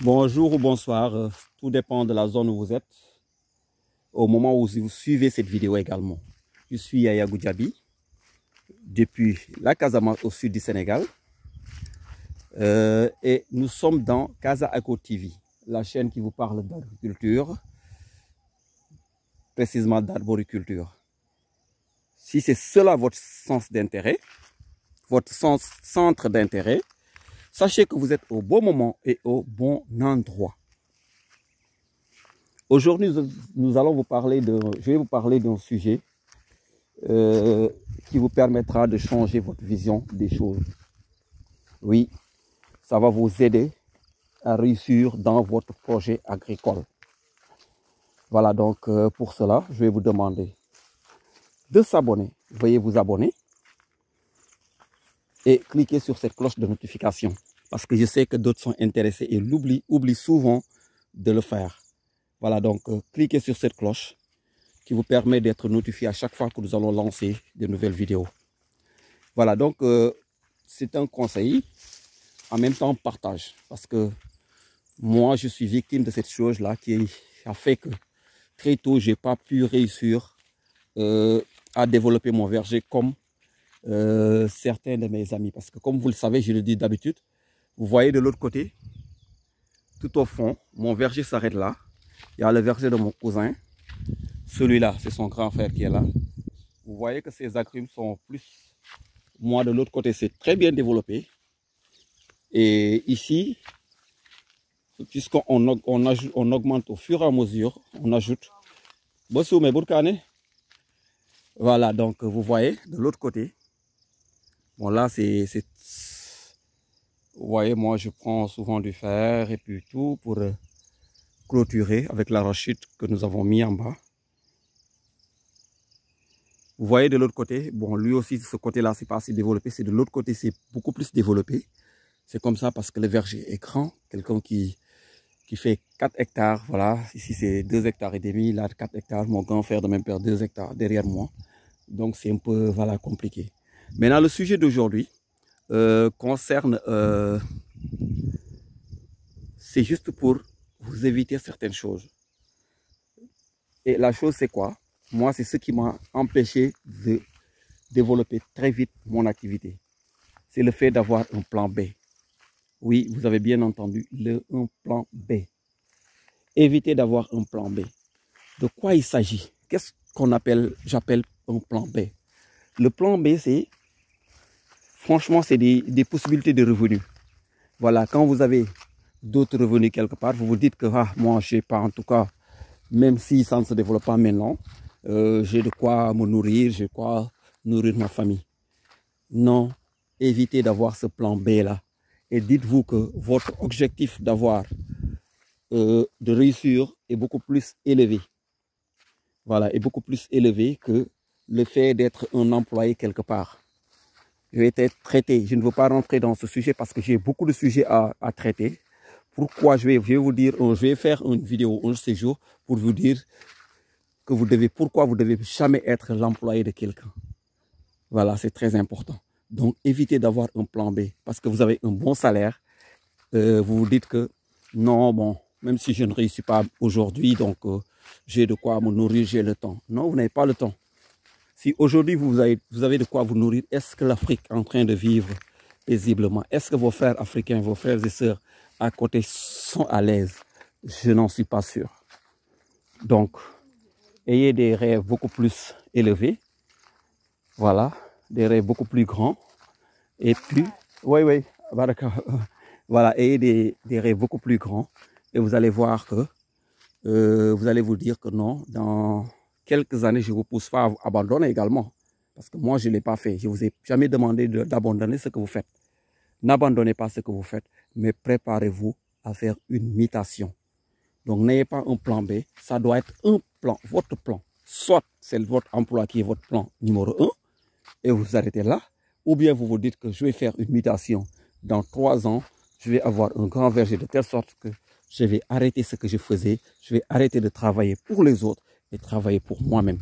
Bonjour ou bonsoir, tout dépend de la zone où vous êtes, au moment où vous suivez cette vidéo également. Je suis Yaya Goudiaby, depuis la Casamance au sud du Sénégal, et nous sommes dans Casa Eco TV, la chaîne qui vous parle d'agriculture, précisément d'arboriculture. Si c'est cela votre sens d'intérêt, votre centre d'intérêt, sachez que vous êtes au bon moment et au bon endroit. Aujourd'hui, nous allons vous parler je vais vous parler d'un sujet qui vous permettra de changer votre vision des choses. Oui, ça va vous aider à réussir dans votre projet agricole. Voilà, donc pour cela, je vais vous demander de s'abonner. Veuillez vous abonner et cliquez sur cette cloche de notification parce que je sais que d'autres sont intéressés et oublient souvent de le faire. Voilà, donc cliquez sur cette cloche qui vous permet d'être notifié à chaque fois que nous allons lancer de nouvelles vidéos. Voilà, donc c'est un conseil, en même temps partage, parce que moi je suis victime de cette chose-là qui a fait que très tôt je n'ai pas pu réussir à développer mon verger comme certains de mes amis. Parce que comme vous le savez, je le dis d'habitude, vous voyez de l'autre côté, tout au fond, mon verger s'arrête là. Il y a le verger de mon cousin. Celui-là, c'est son grand frère qui est là. Vous voyez que ces agrumes sont plus... Moi, de l'autre côté, c'est très bien développé. Et ici, puisqu'on on augmente au fur et à mesure, on ajoute... Voilà, donc vous voyez, de l'autre côté. Bon, là, c'est... Vous voyez, moi, je prends souvent du fer et puis tout pour clôturer avec l'arachide que nous avons mis en bas. Vous voyez de l'autre côté, bon, lui aussi, ce côté-là, c'est pas assez développé. C'est de l'autre côté, c'est beaucoup plus développé. C'est comme ça parce que le verger est grand. Quelqu'un qui fait 4 hectares, voilà. Ici, c'est 2 hectares et demi. Là, 4 hectares. Mon grand frère de même père, 2 hectares derrière moi. Donc, c'est un peu, voilà, compliqué. Maintenant, le sujet d'aujourd'hui concerne... c'est juste pour vous éviter certaines choses. Et la chose, c'est quoi? Moi, c'est ce qui m'a empêché de développer très vite mon activité. C'est le fait d'avoir un plan B. Oui, vous avez bien entendu, un plan B. Évitez d'avoir un plan B. De quoi il s'agit? Qu'est-ce qu'on j'appelle un plan B? Le plan B, c'est, franchement, c'est des possibilités de revenus. Voilà, quand vous avez d'autres revenus quelque part, vous vous dites que moi, je n'ai pas, en tout cas, même si ça ne se développe pas maintenant, j'ai de quoi me nourrir, j'ai de quoi nourrir ma famille. Non, évitez d'avoir ce plan B là. Et dites-vous que votre objectif d'avoir, de réussir est beaucoup plus élevé. Voilà, est beaucoup plus élevé que le fait d'être un employé quelque part. Je vais être traité. Je ne veux pas rentrer dans ce sujet parce que j'ai beaucoup de sujets à traiter. Pourquoi je vais vous dire, je vais faire une vidéo un séjour pour vous dire que pourquoi vous devez jamais être l'employé de quelqu'un. Voilà, c'est très important. Donc, évitez d'avoir un plan B parce que vous avez un bon salaire. Vous vous dites que non, bon, même si je ne réussis pas aujourd'hui, donc j'ai de quoi me nourrir, j'ai le temps. Non, vous n'avez pas le temps. Si aujourd'hui vous avez de quoi vous nourrir, est-ce que l'Afrique est en train de vivre paisiblement? Est-ce que vos frères africains, vos frères et sœurs à côté sont à l'aise? Je n'en suis pas sûr. Donc, ayez des rêves beaucoup plus élevés. Voilà, des rêves beaucoup plus grands. Et puis, oui, voilà, ayez des rêves beaucoup plus grands. Et vous allez voir que, vous allez vous dire que non, dans quelques années, je ne vous pousse pas à abandonner également. Parce que moi, je ne l'ai pas fait. Je ne vous ai jamais demandé d'abandonner ce que vous faites. N'abandonnez pas ce que vous faites, mais préparez-vous à faire une mutation. Donc, n'ayez pas un plan B. Ça doit être un plan, votre plan. Soit c'est votre emploi qui est votre plan numéro 1 et vous arrêtez là. Ou bien vous vous dites que je vais faire une mutation. Dans 3 ans, je vais avoir un grand verger de telle sorte que je vais arrêter ce que je faisais. Je vais arrêter de travailler pour les autres et travailler pour moi-même.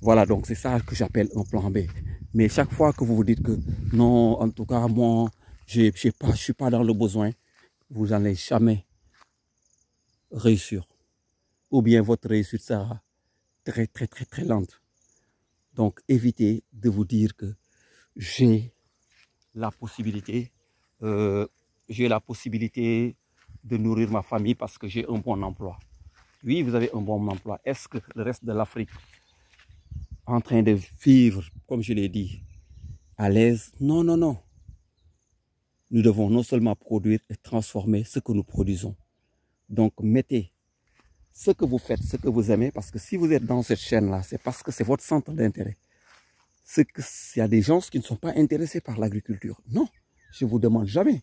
Voilà, donc c'est ça que j'appelle un plan B. Mais chaque fois que vous vous dites que non, en tout cas, moi, je ne suis pas dans le besoin, vous n'allez jamais réussir. Ou bien votre réussite sera très, très, très, très lente. Donc, évitez de vous dire que j'ai la possibilité de nourrir ma famille parce que j'ai un bon emploi. Oui, vous avez un bon emploi. Est-ce que le reste de l'Afrique en train de vivre, comme je l'ai dit, à l'aise? Non, non, non. Nous devons non seulement produire et transformer ce que nous produisons. Donc, mettez ce que vous faites, ce que vous aimez, parce que si vous êtes dans cette chaîne-là, c'est parce que c'est votre centre d'intérêt. Il y a des gens qui ne sont pas intéressés par l'agriculture. Non, je ne vous demande jamais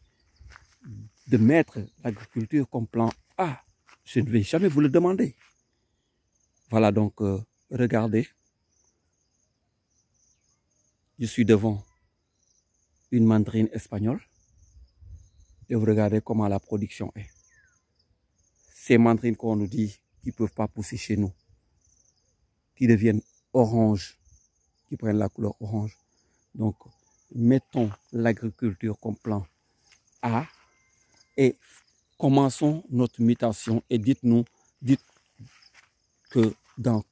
de mettre l'agriculture comme plan A. Je ne vais jamais vous le demander. Voilà donc, regardez. Je suis devant une mandarine espagnole et vous regardez comment la production est. Ces mandarines qu'on nous dit qui ne peuvent pas pousser chez nous, qui deviennent orange, qui prennent la couleur orange. Donc, mettons l'agriculture comme plan A et commençons notre mutation et dites que dans